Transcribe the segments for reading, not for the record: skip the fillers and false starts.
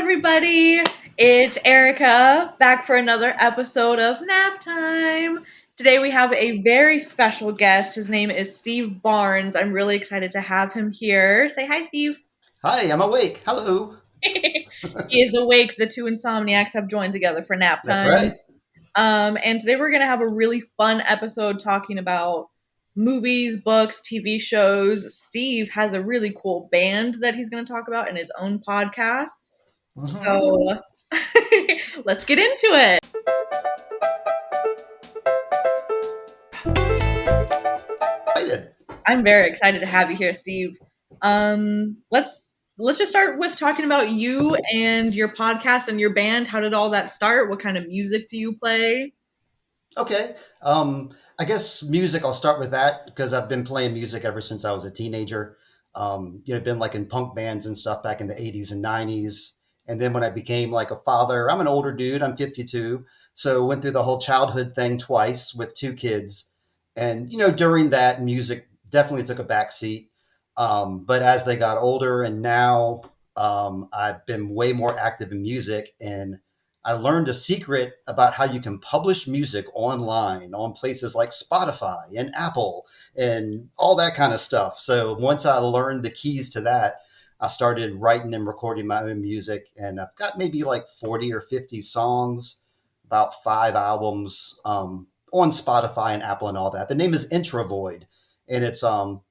everybody. It's Erica back for another episode of Nap Time. Today we have a very special guest. His name is Steve Barnes. I'm really excited to have him here. Say hi, Steve. Hi, I'm awake. Hello. He is awake. The two insomniacs have joined together for nap That's time. right. And today we're going to have a really fun episode talking about movies, books, TV shows. Steve has a really cool band that he's going to talk about in his own podcast. Mhm. So let's get into it. Excited. I'm very excited to have you here, Steve. Let's just start with talking about you and your podcast and your band. How did all that start? What kind of music do you play? Okay. I guess music, I'll start with that because I've been playing music ever since I was a teenager. Been like in punk bands and stuff back in the 80s and 90s. And then when I became like a father, I'm an older dude, I'm 52. So went through the whole childhood thing twice with two kids. And, during that, music definitely took a backseat. But as they got older and now I've been way more active in music, and I learned a secret about how you can publish music online on places like Spotify and Apple and all that kind of stuff. So once I learned the keys to that, I started writing and recording my own music. And I've got maybe like 40 or 50 songs, about 5 albums on Spotify and Apple and all that. The name is Introvoid, and it's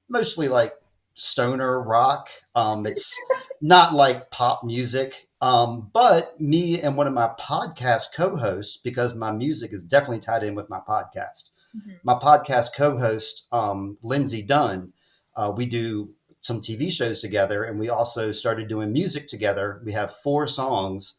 mostly like stoner rock. It's not like pop music. But me and one of my podcast co-hosts, because my music is definitely tied in with my podcast, Mhm. my podcast co-host, Lindsay Dunn, we do some TV shows together, and we also started doing music together. We have 4 songs,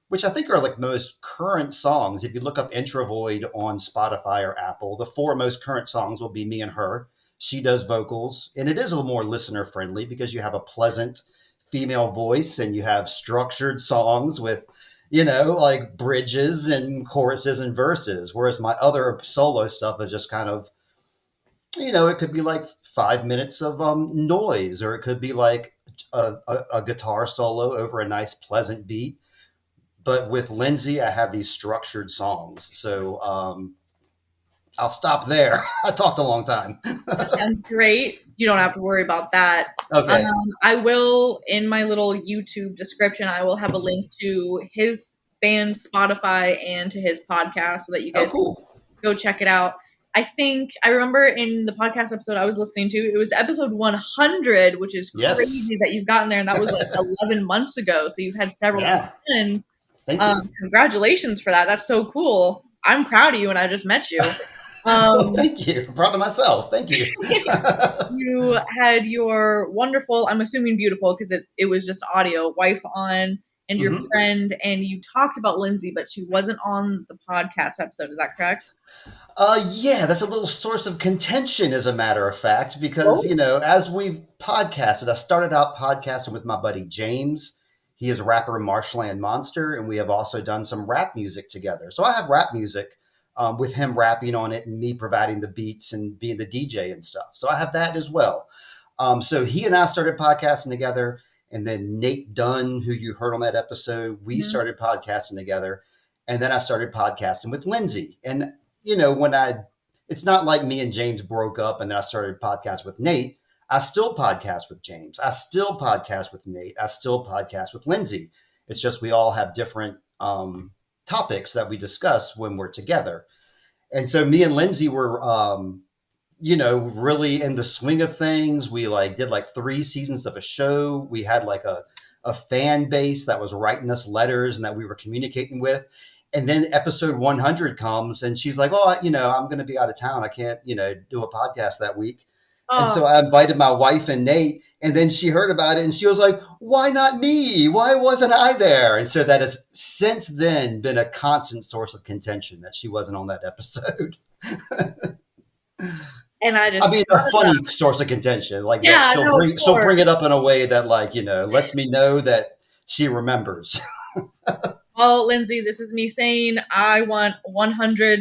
which I think are like the most current songs. If you look up Introvoid on Spotify or Apple, the 4 most current songs will be me and her. She does vocals, and it is a little more listener friendly because you have a pleasant female voice and you have structured songs with, like bridges and choruses and verses. Whereas my other solo stuff is just kind of, it could be like 5 minutes of noise, or it could be like a guitar solo over a nice, pleasant beat. But with Lindsay, I have these structured songs. So I'll stop there. I talked a long time. That sounds great. You don't have to worry about that. Um, Okay. I will, in my little YouTube description, I will have a link to his band Spotify and to his podcast so that you Oh, guys can cool. go check it out. I remember in the podcast episode I was listening to, it was episode 100, which is Yes. crazy that you've gotten there, and that was like 11 months ago. So you've had several to Yeah. listen. Thank you. Congratulations for that. That's so cool. I'm proud of you, and I just met you. Well, Um, thank you. I'm proud of myself. Thank you. you had your wonderful, I'm assuming beautiful because it was just audio, wife on and your hmm friend, and you talked about Lindsay, but she wasn't on the podcast episode. Is that correct? Yeah, that's a little source of contention, as a matter of fact, because, Oh. as we've podcasted, I started out podcasting with my buddy James. He is rapper Marshland Monster, and we have also done some rap music together. So I have rap music with him rapping on it and me providing the beats and being the DJ and stuff. So I have that as well. So he and I started podcasting together. And then Nate Dunn, who you heard on that episode, we Mhm. started podcasting together. And then I started podcasting with Lindsay. And it's not like me and James broke up and then I started podcast with Nate. I still podcast with James. I still podcast with Nate. I still podcast with Lindsay. It's just we all have different topics that we discuss when we're together. And so me and Lindsay were, really in the swing of things. We like did like 3 seasons of a show. We had like a fan base that was writing us letters and that we were communicating with. And then episode 100 comes and she's like, oh, I'm going to be out of town. I can't, do a podcast that week. And Oh, so I invited my wife and Nate, and then she heard about it and she was like, why not me? Why wasn't I there? And so that has since then been a constant source of contention that she wasn't on that episode. and I just I mean, a funny source of contention, like that yeah, no, of she'll course. bring it up in a way that, like, lets me know that she remembers. Well, Lindsay, this is me saying I want 100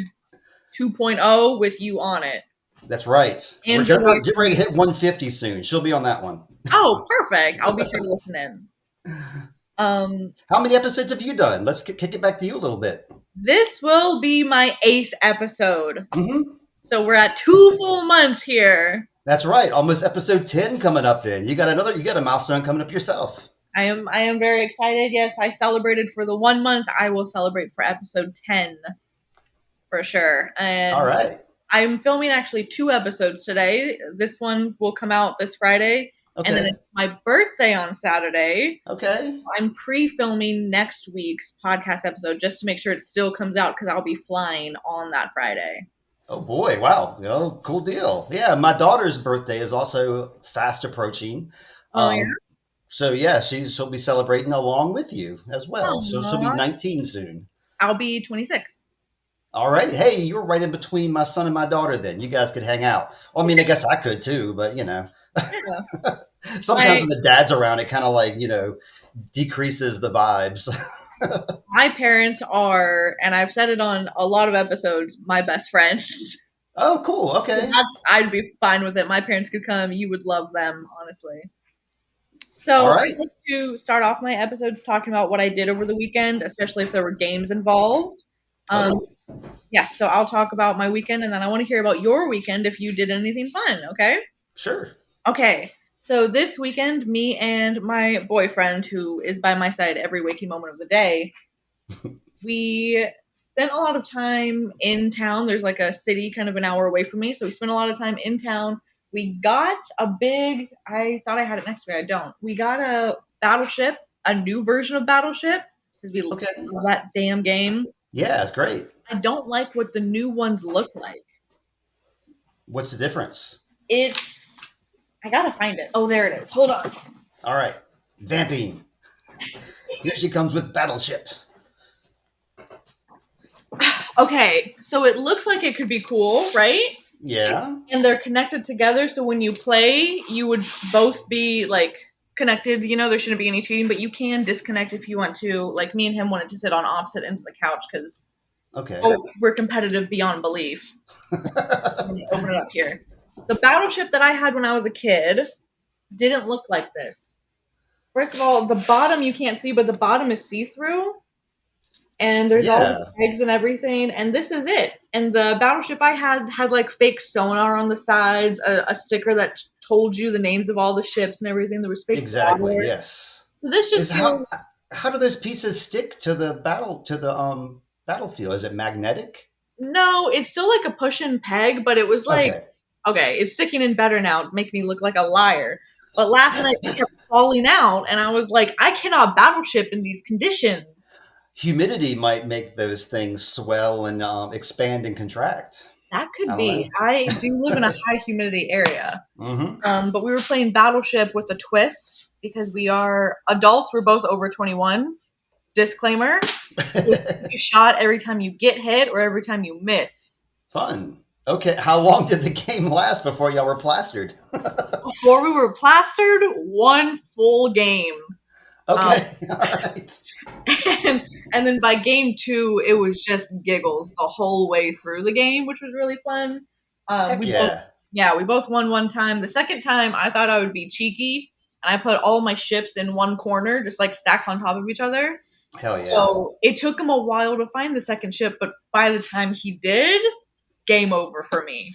2.0 with you on it, That's right. We're and your gonna wife get ready to Renee. hit 150 soon. She'll be on that one. Oh, perfect. I'll be sure to listen in. Um, How many episodes have you done? Let's kick it back to you a little bit. this will be my 8th episode. Hmm. So we're at 2 full months here. That's right. Almost episode 10 coming up then. You got a milestone coming up yourself. I am very excited. Yes, I celebrated for the 1 month. I will celebrate for episode 10 for sure. All And right. I'm filming actually 2 episodes today. This one will come out this Friday, and then Okay. it's my birthday on Saturday. Okay. I'm pre-filming next week's podcast episode just to make sure it still comes out because I'll be flying on that Friday. Oh boy, wow. Cool deal. Yeah, my daughter's birthday is also fast approaching. Oh yeah. Um, so yeah, she'll be celebrating along with you as well. So she'll be Aww. 19 soon. I'll be 26. All right. Hey, you're right in between my son and my daughter then. You guys could hang out. Well, I mean, I guess I could too, but Yeah. sometimes My when the dad's around, it kind of like, decreases the vibes. my parents are, and I've said it on a lot of episodes, my best friends. Oh, cool. So Okay. I'd be fine with it. My parents could come. You would love them, honestly. All So I right. like to start off my episodes talking about what I did over the weekend, especially if there were games involved. Um, Oh, yes, so I'll talk about my weekend, and then I want to hear about your weekend if you did anything fun. Okay. sure. Okay. So this weekend, me and my boyfriend, who is by my side every waking moment of the day, we spent a lot of time in town. There's like a city kind of an hour away from me, so we spent a lot of time in town. We got a big. I thought I had it next to me. I don't. We got a battleship, a new version of Battleship, because we Okay. love that damn game. Yeah, it's great. I don't like what the new ones look like. What's the difference? It's. I gotta find it. Oh, there it is. Hold on. All right. Vamping. Here she comes with Battleship. Okay, so it looks like it could be cool, right? Yeah. And they're connected together, so when you play, you would both be like connected. There shouldn't be any cheating, but you can disconnect if you want to. Like me and him wanted to sit on opposite ends of the couch because Okay. we're competitive beyond belief. Let me open it up here. The battleship that I had when I was a kid didn't look like this. First of all, the bottom you can't see, but the bottom is see-through. And there's all Yeah. the eggs and everything, and this is it. And the battleship I had like fake sonar on the sides, a sticker that told you the names of all the ships and everything. There was fake Exactly. water. Yes. So this Is just feels how do those pieces stick to the battlefield? Is it magnetic? no, it's still like a push and peg, but it was like Okay. okay, it's sticking in better now, make me look like a liar. But last night it kept falling out, and I was like, I cannot battleship in these conditions. Humidity might make those things swell and expand and contract. That I could don't be. know. I do live in a high humidity area. Hmm. But we were playing Battleship with a twist because we are adults. We're both over 21. Disclaimer: you shot every time you get hit or every time you miss. Fun. Okay. How long did the game last before y'all were plastered? Before we were plastered, one full game. Um, Okay. All right. and, and then by game two, it was just giggles the whole way through the game, which was really fun. Heck We both, yeah. yeah, we both won one time. The second time, I thought I would be cheeky, and I put all my ships in one corner, just like stacked on top of each other. Hell yeah. So it took him a while to find the second ship, but by the time he did, game over for me.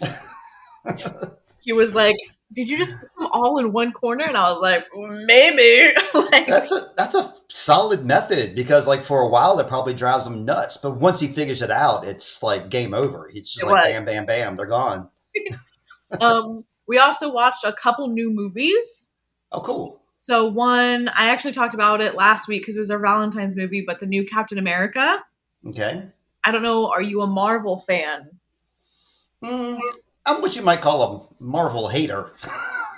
He was like, "Did you just put them all in one corner?" And I was like, "Maybe." Like That's a solid method because like for a while it probably drives him nuts, but once he figures it out, it's like game over. He's just it like was. bam, bam, bam, they're gone. We also watched a couple new movies. Oh, cool. So one, I actually talked about it last week because it was our Valentine's movie, but the new Captain America. Okay. I don't know. Are you a Marvel fan? Hmm. I'm what you might call a Marvel hater.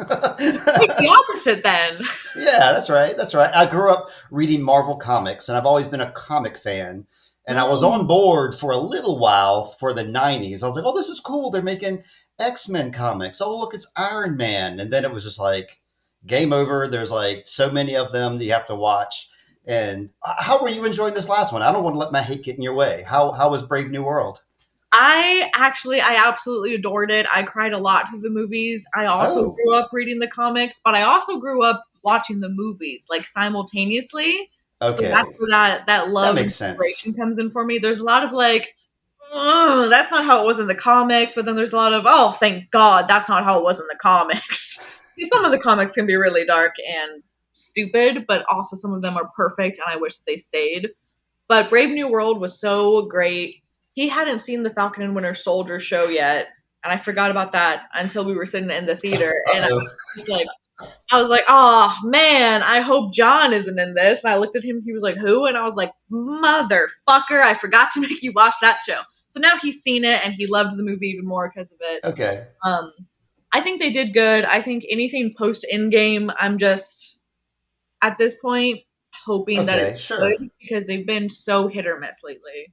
Like the opposite then. Yeah, that's right. That's right. I grew up reading Marvel comics, and I've always been a comic fan. And I was on Mm. board for a little while for the 90s. I was like, oh, this is cool. They're making X-Men comics. Oh, look, it's Iron Man. And then it was just like, game over. There's like so many of them that you have to watch. And how were you enjoying this last one? I don't want to let my hate get in your way. How was Brave New World? I absolutely adored it. I cried a lot to the movies. I also Oh, grew up reading the comics, but I also grew up watching the movies like simultaneously. So that's Okay, where that that love and makes sense. separation comes in for me. There's a lot of like, "Ugh, that's not how it was in the comics," but then there's a lot of, oh, thank God, that's not how it was in the comics. See, some of the comics can be really dark and stupid, but also some of them are perfect, and I wish that they stayed. But Brave New World was so great. He hadn't seen the Falcon and Winter Soldier show yet, and I forgot about that until we were sitting in the theater, and Uh-oh. was like, I was like, oh man, I hope John isn't in this. And I looked at him, he was like, who? And I was like, motherfucker, I forgot to make you watch that show. So now he's seen it and he loved the movie even more because of it. Okay. Um, I think they did good. I think anything post Endgame, I'm just at this point hoping that Okay, it's sure. good because they've been so hit or miss lately.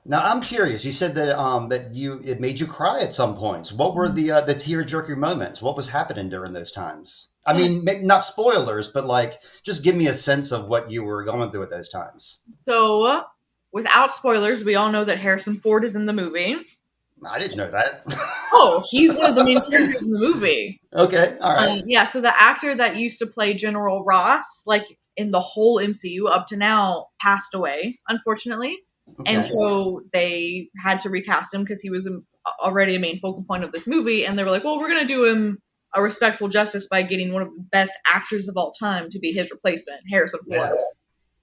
Now I'm curious. You said that that you it made you cry at some points. What were the tear jerker moments? What was happening during those times? I mean, not spoilers, but like just give me a sense of what you were going through at those times. So, without spoilers, we all know that Harrison Ford is in the movie. I didn't know that. Oh, he's one of the main characters in the movie. Okay, all right. Yeah, so the actor that used to play General Ross, like in the whole MCU up to now, passed away, unfortunately. And Okay. so they had to recast him because he was already a main focal point of this movie. And they were like, well, we're going to do him a respectful justice by getting one of the best actors of all time to be his replacement, Harrison Ford. Yeah.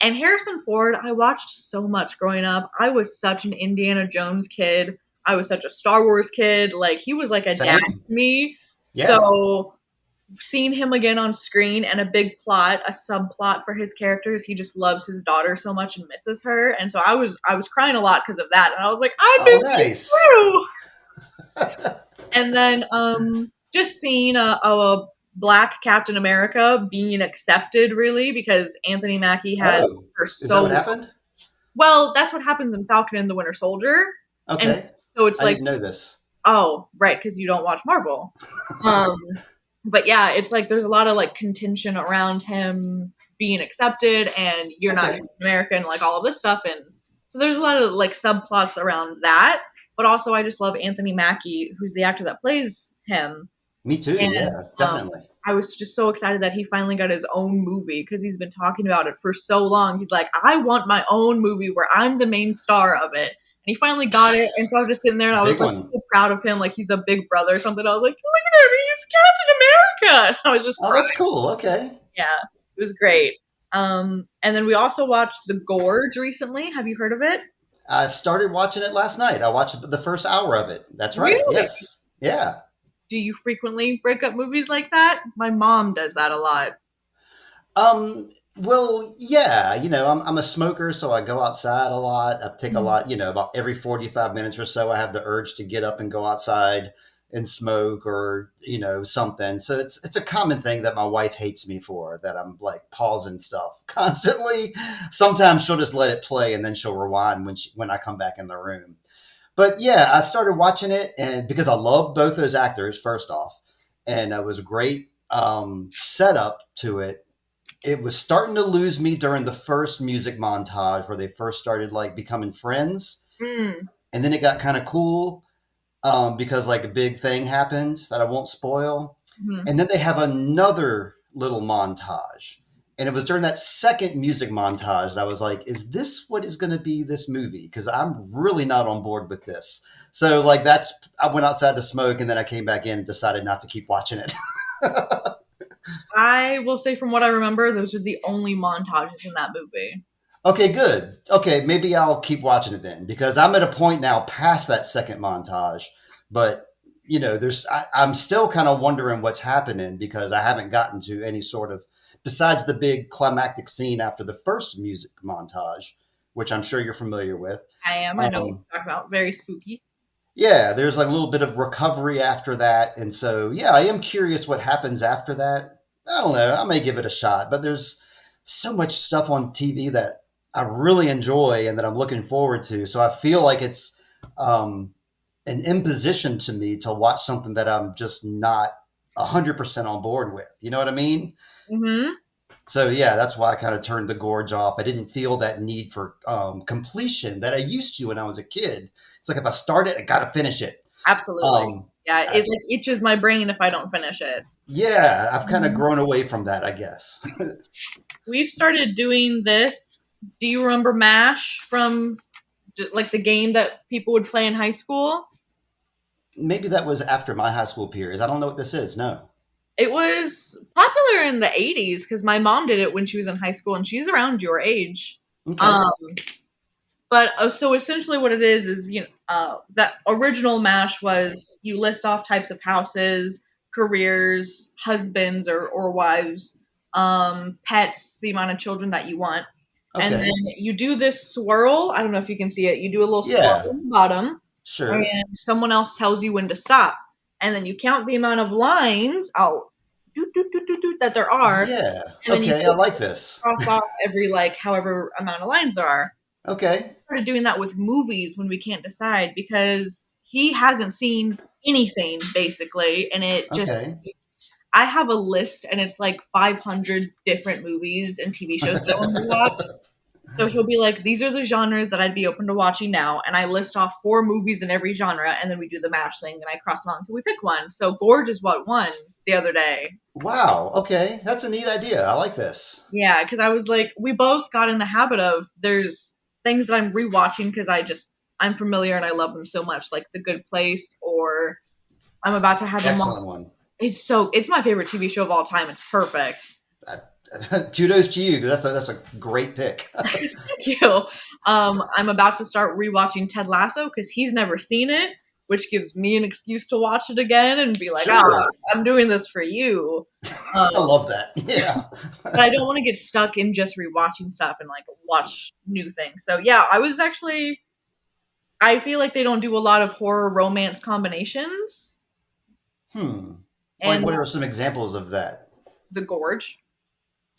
And Harrison Ford, I watched so much growing up. I was such an Indiana Jones kid. I was such a Star Wars kid. Like, he was like a dad Same. to me. Yeah. So seeing him again on screen and a big plot, a subplot for his characters. He just loves his daughter so much and misses her, and so I was crying a lot because of that. And I was like, I Oh, miss you nice. too. And then just seeing a black Captain America being accepted really because Anthony Mackie had Oh, for is that so what long. happened? Well, that's what happens in Falcon and the Winter Soldier, and Okay. so it's I like, didn't know this. oh, right, because you don't watch Marvel. Um, but yeah, it's like there's a lot of like contention around him being accepted and you're not Okay. Captain American, like all of this stuff. And so there's a lot of like subplots around that. But also, I just love Anthony Mackie, who's the actor that plays him. Me too. And Yeah, definitely. I was just so excited that he finally got his own movie because he's been talking about it for so long. He's like, I want my own movie where I'm the main star of it. And he finally got it. And so I was just sitting there and I was Big like one. so proud of him, like he's a big brother or something. I was like, look at him, he's Captain America. And I was just Oh, crying. that's cool. Okay. Yeah, it was great. And then we also watched The Gorge recently. Have you heard of it? I started watching it last night. I watched the first hour of it. That's right. Really? Yes. Yeah. Do you frequently break up movies like that? My mom does that a lot. Well, yeah, I'm a smoker, so I go outside a lot. I take a Mhm. lot, about every 45 minutes or so, I have the urge to get up and go outside and smoke or, something. So it's a common thing that my wife hates me for, that I'm like pausing stuff constantly. Sometimes she'll just let it play and then she'll rewind when I come back in the room. But yeah, I started watching it and because I love both those actors, first off, and it was a great setup to it. It was starting to lose me during the first music montage where they first started like becoming friends, Mm. and then it got kind of cool because like a big thing happened that I won't spoil, Mhm. and then they have another little montage, and it was during that second music montage that I was like, "Is this what is going to be this movie?" Because I'm really not on board with this. So like I went outside to smoke, and then I came back in and decided not to keep watching it. I will say, from what I remember, those are the only montages in that movie. Okay, good. Okay, maybe I'll keep watching it then because I'm at a point now past that second montage. But I'm still kind of wondering what's happening because I haven't gotten to any sort of besides the big climactic scene after the first music montage, which I'm sure you're familiar with. I am. I know what Um, you're talking about. Very spooky. yeah, there's like a little bit of recovery after that, and so yeah, I am curious what happens after that. I don't know. I may give it a shot, but there's so much stuff on TV that I really enjoy and that I'm looking forward to. So I feel like it's um, an imposition to me to watch something that I'm just not 100% on board with. You know what I mean? Hmm. So yeah, that's why I kind of turned the gorge off. I didn't feel that need for completion that I used to when I was a kid. It's like if I start it, I got to finish it. Absolutely. Um, Yeah, I, it like itches my brain if I don't finish it. yeah, I've kind of Mhm. grown away from that, I guess. we've started doing this. Do you remember MASH from like the game that people would play in high school? Maybe that was after my high school period. I don't know what this is. No. It was popular in the 80s because my mom did it when she was in high school and she's around your age. Okay. Um, but so essentially what it is that original MASH was you list off types of houses, careers, husbands or wives, pets, the amount of children that you want. And then Okay. you do this swirl. I don't know if you can see it. You do a little swirl Yeah. on the bottom, Sure. and someone else tells you when to stop. And then you count the amount of lines out that there are, Yeah. and then you Okay. I like this. cross off every like however amount of lines there are. Okay. Started doing that with movies when we can't decide because he hasn't seen anything basically, and it just Okay. I have a list and it's like 500 different movies and TV shows that I want to watch. So he'll be like, these are the genres that I'd be open to watching now. And I list off 4 movies in every genre. And then we do the match thing and I cross them out until we pick one. So Gorge is what won the other day. Wow. Okay. That's a neat idea. I like this. Yeah, because I was like, we both got in the habit of there's things that I'm rewatching because I'm familiar and I love them so much, like The Good Place, or I'm about to have them on. Excellent one. It's my favorite TV show of all time. It's perfect. I, kudos to you because that's a great pick. Thank you. I'm about to start rewatching Ted Lasso because he's never seen it, which gives me an excuse to watch it again and be like, Sure. I'm doing this for you. I Um, love that. Yeah. but I don't want to get stuck in just rewatching stuff and like watch new things. So yeah, I feel like they don't do a lot of horror romance combinations, Hmm. Like, and what are some examples of that? The Gorge.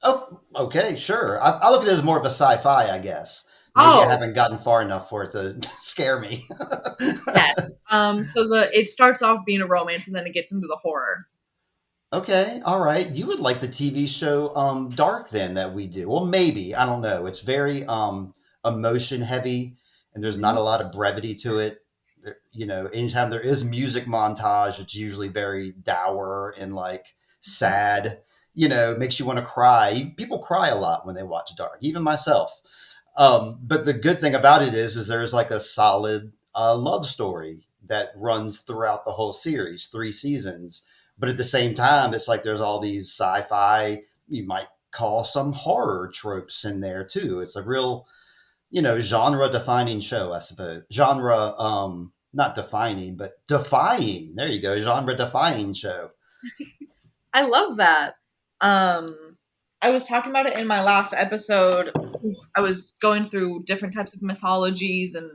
Oh, okay, sure. I look at it as more of a sci-fi, I guess. Maybe I Oh, haven't gotten far enough for it to scare me. yes. So it starts off being a romance and then it gets into the horror. Okay, all right. You would like the TV show Dark then that we do. Well, maybe. I don't know. It's very emotion heavy and there's not a lot of brevity to it. Anytime there is music montage, it's usually very dour and like sad. Makes you want to cry. People cry a lot when they watch Dark, even myself. But the good thing about it is there's like a solid love story that runs throughout the whole series, 3 seasons. But at the same time, it's like there's all these sci-fi, you might call some horror tropes in there too. It's a real, genre defining show, I suppose. Genre, not defining, but defying. There you go, genre defying show. I love that. Um, I was talking about it in my last episode. I was going through different types of mythologies and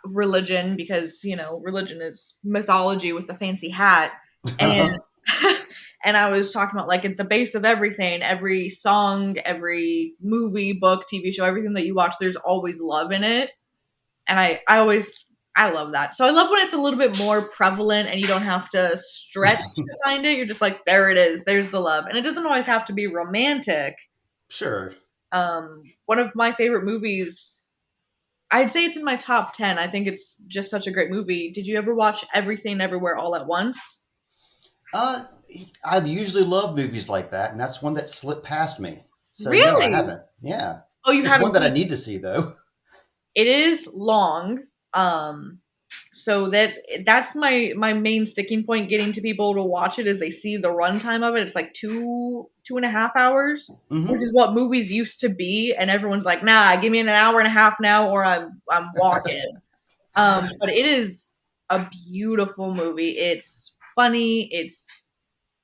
religion because religion is mythology with a fancy hat, and and I was talking about like at the base of everything, every song, every movie, book, TV show, everything that you watch, there's always love in it, and I love that. So I love when it's a little bit more prevalent and you don't have to stretch to find it. You're just like, there it is. There's the love. And it doesn't always have to be romantic. Sure. One of my favorite movies, I'd say it's in my top 10. I think it's just such a great movie. Did you ever watch Everything Everywhere All at Once? Uh, I usually love movies like that, and that's one that slipped past me. So no, I Really? haven't. Yeah, Oh, you it's haven't one that I seen need to see though. it? It is long. Um, so that's my main sticking point getting to people to watch it is they see the runtime of it. It's like 2.5 hours, which Hmm. is what movies used to be, and everyone's like, nah, give me an hour and a half now or I'm walking. But it is a beautiful movie. It's funny, it's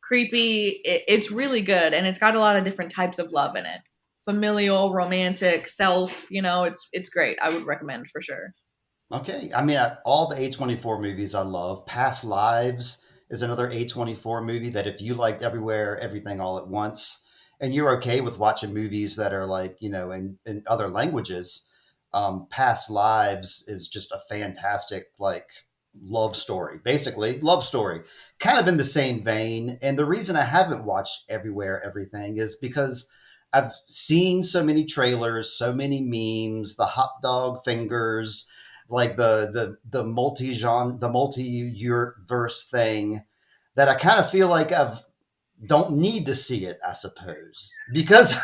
creepy, it's really good, and it's got a lot of different types of love in it. Familial, romantic, self, it's great. I would recommend for sure. Okay, I mean, all the A24 movies I love. Past Lives is another A24 movie that if you liked Everywhere, Everything All at Once, and you're okay with watching movies that are like, in other languages, Past Lives is just a fantastic, like, love story. Basically, love story. Kind of in the same vein. And the reason I haven't watched Everywhere, Everything is because I've seen so many trailers, so many memes, the hot dog fingers, like the multi-genre, the multi-verse thing, that I kind of feel like I don't need to see it, I suppose, because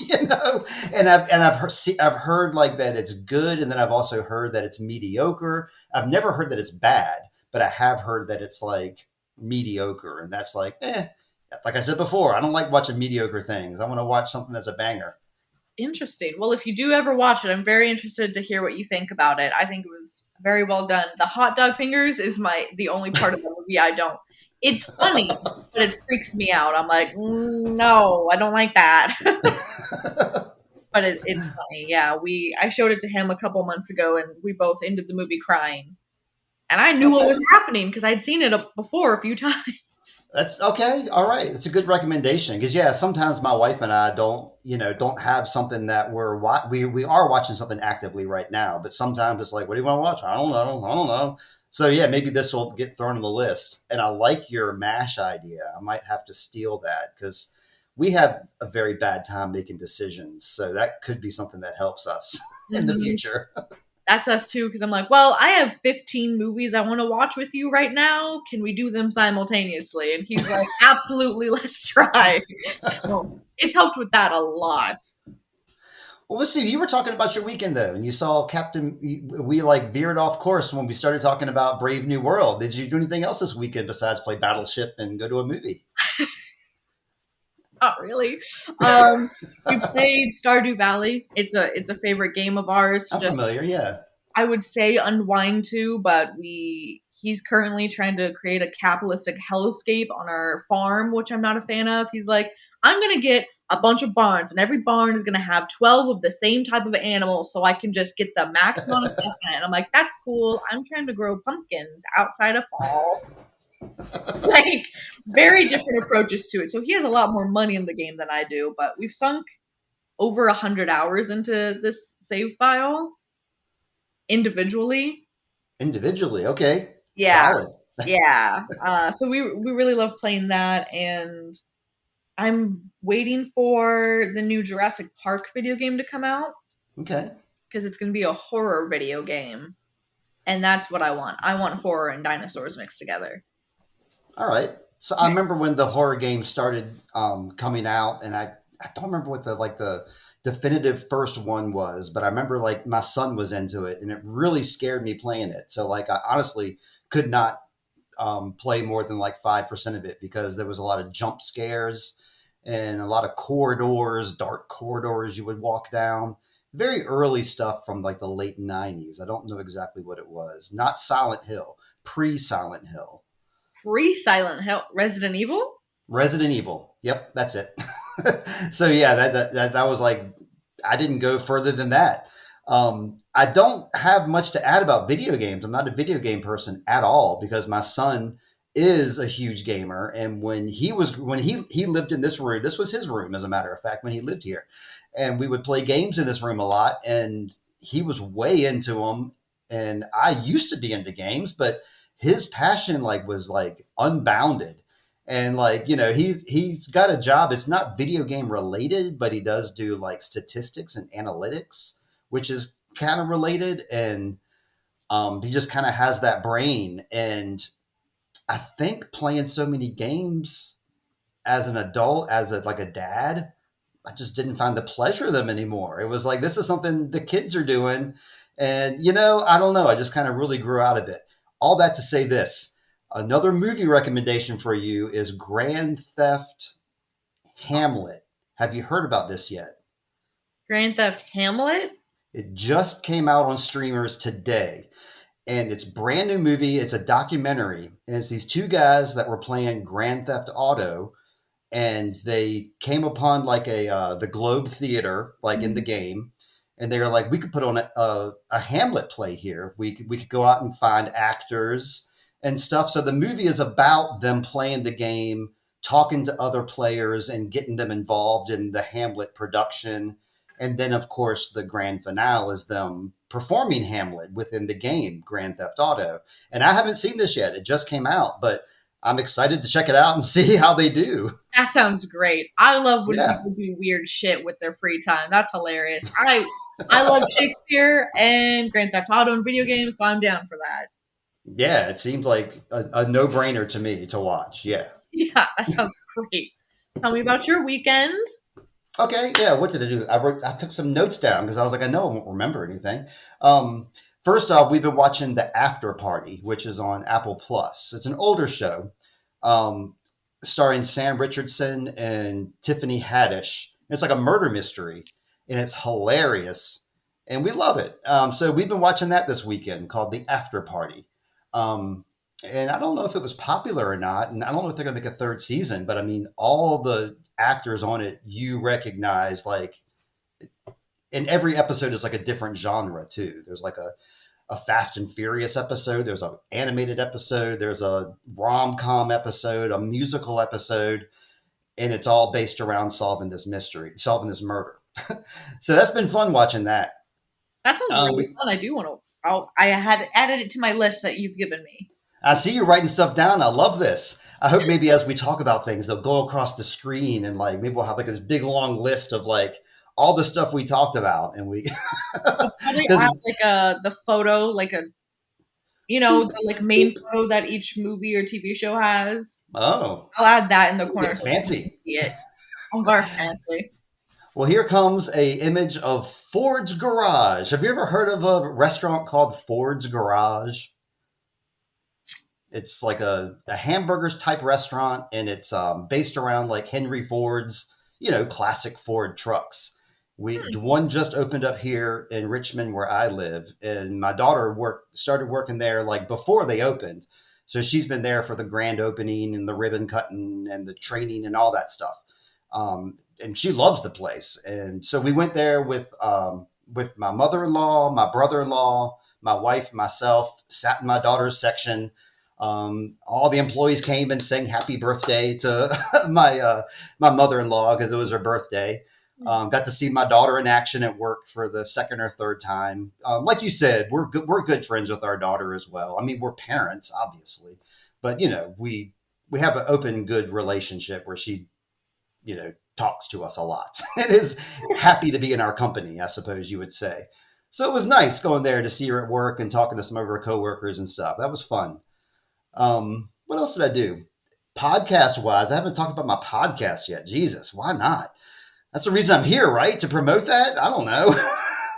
you know, and I've heard, I've heard like that it's good, and then I've also heard that it's mediocre. I've never heard that it's bad, but I have heard that it's like mediocre, and that's like, like I said before, I don't like watching mediocre things. I want to watch something that's a banger. Interesting. Well, if you do ever watch it, I'm very interested to hear what you think about it. I think it was very well done. The hot dog fingers is the only part of the movie I don't. It's funny, but it freaks me out. I'm like, no, I don't like that. But it's funny. Yeah, I showed it to him a couple months ago, and we both ended the movie crying. And I knew what was Okay. happening because I'd seen it before a few times. That's okay. All right. It's a good recommendation because yeah, sometimes my wife and I don't have something that we are watching something actively right now, but sometimes it's like, what do you want to watch? I don't know. I don't know. So yeah, maybe this will get thrown on the list. And I like your mash idea. I might have to steal that because we have a very bad time making decisions. So that could be something that helps us in the Mhm. future. That's us too, because I'm like, well, I have 15 movies I want to watch with you right now. Can we do them simultaneously? And he's like, absolutely, let's try. So it's helped with that a lot. Well, let's see. You were talking about your weekend though, and you saw Captain. We like veered off course when we started talking about Brave New World. Did you do anything else this weekend besides play Battleship and go to a movie? Not really. Um, we played Stardew Valley. It's a favorite game of ours to I'm just, familiar. Yeah. I would say, unwind to, but he's currently trying to create a capitalistic hellscape on our farm, which I'm not a fan of. He's like, I'm gonna get a bunch of barns, and every barn is gonna have 12 of the same type of animal, so I can just get the max amount of stuff in it. And I'm like, that's cool. I'm trying to grow pumpkins outside of fall. Like, very different approaches to it. So he has a lot more money in the game than I do, but we've sunk over 100 hours into this save file individually. Individually, okay, Yeah, solid. yeah. So we really love playing that, and I'm waiting for the new Jurassic Park video game to come out Okay. because it's going to be a horror video game, and that's what I want. I want horror and dinosaurs mixed together. All right. So I remember when the horror game started coming out, and I don't remember what the definitive first one was, but I remember like my son was into it, and it really scared me playing it. So like I honestly could not play more than like 5% of it because there was a lot of jump scares and a lot of corridors, dark corridors you would walk down. Very early stuff from like the late 90s. I don't know exactly what it was. Not Silent Hill, pre Silent Hill. Free Silent Hill, Resident Evil. Resident Evil. Yep, that's it. So yeah, that was like I didn't go further than that. I don't have much to add about video games. I'm not a video game person at all because my son is a huge gamer, and when he lived in this room, this was his room, as a matter of fact, when he lived here, and we would play games in this room a lot, and he was way into them, and I used to be into games, but his passion like was like unbounded and like he's got a job. It's not video game related, but he does do like statistics and analytics, which is kind of related. And he just kind of has that brain. And I think playing so many games as an adult, like a dad, I just didn't find the pleasure of them anymore. It was like this is something the kids are doing, and I don't know. I just kind of really grew out of it. All that to say this: another movie recommendation for you is Grand Theft Hamlet. Have you heard about this yet? Grand Theft Hamlet. It just came out on streamers today, and it's a brand new movie. It's a documentary, and it's these two guys that were playing Grand Theft Auto, and they came upon like the Globe Theater, like in the game, and they were like, we could put on a Hamlet play here. If we could go out and find actors and stuff. So the movie is about them playing the game, talking to other players, and getting them involved in the Hamlet production. And then, of course, the grand finale is them performing Hamlet within the game Grand Theft Auto. And I haven't seen this yet; it just came out, but I'm excited to check it out and see how they do. That sounds great. I love when Yeah. people do weird shit with their free time. That's hilarious. I love Shakespeare and Grand Theft Auto and video games, so I'm down for that. Yeah, it seems like a no brainer to me to watch. Yeah. Yeah, that sounds great. Tell me about your weekend. Okay, yeah. What did I do? I took some notes down because I was like, I know I won't remember anything. Um, First off, we've been watching The After Party, which is on Apple Plus. It's an older show, um, starring Sam Richardson and Tiffany Haddish. It's like a murder mystery, and it's hilarious, and we love it. So we've been watching that this weekend, called The After Party. Um, and I don't know if it was popular or not, and I don't know if they're going to make a third season. But I mean, all the actors on it you recognize, like, in every episode is like a different genre too. There's like a Fast and Furious episode, there's an animated episode, there's a rom-com episode, a musical episode, and it's all based around solving this mystery, solving this murder. So that's been fun watching that. That sounds really We fun. I do want to. I had added it to my list that you've given me. I see you writing stuff down. I love this. I hope maybe as we talk about things, they'll go across the screen, and like maybe we'll have like this big long list of like all the stuff we talked about, and we I'll probably because add like the photo, like a the like main photo that each movie or TV show has. oh, I'll add that in the we're corner getting so people can fancy. see it. I'm very fancy. Well, here comes a image of Ford's Garage. Have you ever heard of a restaurant called Ford's Garage? It's like a hamburgers type restaurant, and it's based around like Henry Ford's, classic Ford trucks. One just opened up here in Richmond where I live, and my daughter started working there like before they opened. So she's been there for the grand opening and the ribbon cutting and the training and all that stuff. And she loves the place. And so we went there with my mother-in-law, my brother-in-law, my wife, myself, sat in my daughter's section. All the employees came and sang happy birthday to my mother-in-law because it was her birthday. Got to see my daughter in action at work for the second or third time. Like you said, we're good friends with our daughter as well. I mean, we're parents, obviously, but we have an open, good relationship where she talks to us a lot and is happy to be in our company, I suppose you would say. So it was nice going there to see her at work and talking to some of her coworkers and stuff. That was fun. What else did I do? Podcast wise, I haven't talked about my podcast yet. Jesus, why not? That's the reason I'm here, right? To promote that? I don't know.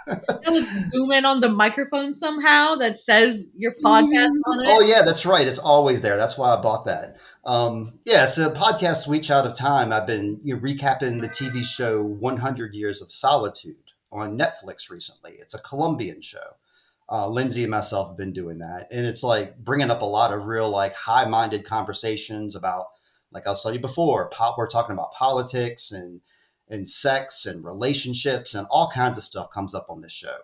Like zoom in on the microphone somehow that says your podcast on Oh it. yeah, that's right. It's always there. That's why I bought that. Yeah, so podcast Sweet Child of Time. I've been recapping the TV show 100 Years of Solitude on Netflix recently. It's a Colombian show. Lindsay and myself have been doing that, and it's like bringing up a lot of real like high-minded conversations about, like I was telling you before, we're talking about politics and sex and relationships and all kinds of stuff comes up on this show.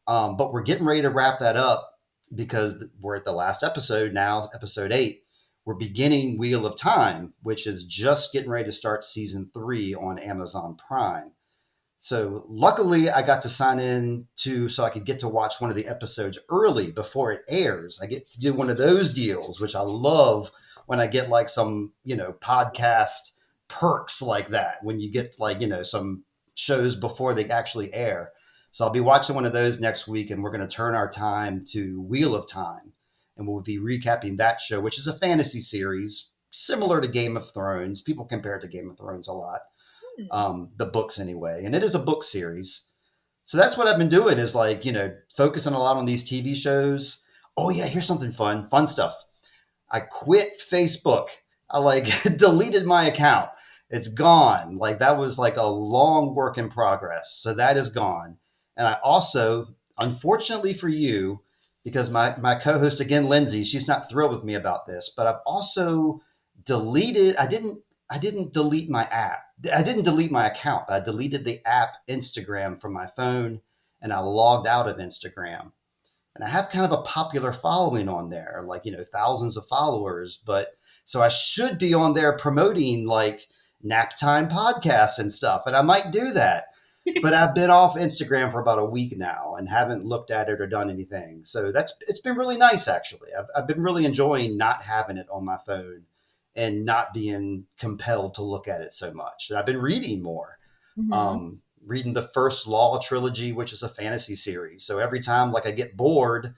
But we're getting ready to wrap that up because we're at the last episode now, episode 8. We're beginning Wheel of Time, which is just getting ready to start season 3 on Amazon Prime. So luckily, I got to sign in so I could get to watch one of the episodes early before it airs. I get to do one of those deals, which I love when I get like some, podcast perks like that, when you get like, some shows before they actually air. So I'll be watching one of those next week, and we're going to turn our time to Wheel of Time. And we'll be recapping that show, which is a fantasy series similar to Game of Thrones. People compare it to Game of Thrones a lot, Hmm. the books anyway, and it is a book series. So that's what I've been doing, is like focusing a lot on these TV shows. Oh yeah, here's something fun stuff. I quit Facebook. I like deleted my account. It's gone. Like that was like a long work in progress. So that is gone. And I also, unfortunately for you, because my co-host again, Lindsay, she's not thrilled with me about this, but I've also deleted, I didn't delete my app. I didn't delete my account. I deleted the app Instagram from my phone, and I logged out of Instagram. And I have kind of a popular following on there, like, thousands of followers. But so I should be on there promoting like nap time podcast and stuff. And I might do that. But I've been off Instagram for about a week now and haven't looked at it or done anything. So it's been really nice, actually. I've been really enjoying not having it on my phone and not being compelled to look at it so much. And I've been reading more, Hmm. reading the First Law trilogy, which is a fantasy series. So every time like I get bored,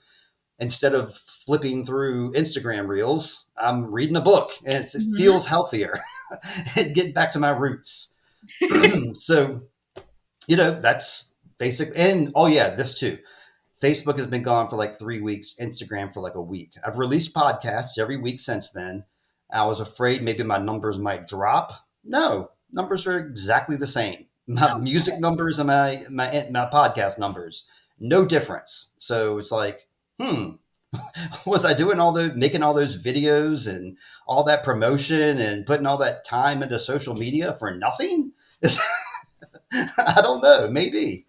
instead of flipping through Instagram reels, I'm reading a book, and it Hmm. feels healthier and getting back to my roots. So, that's basic. And oh, yeah, this too. Facebook has been gone for like 3 weeks, Instagram for like a week. I've released podcasts every week since then. I was afraid maybe my numbers might drop. No, numbers are exactly the same. My Oh, music numbers and my podcast numbers, no difference. So it's like, hmm, was I doing all those, making all those videos and all that promotion and putting all that time into social media for nothing? I don't know. Maybe.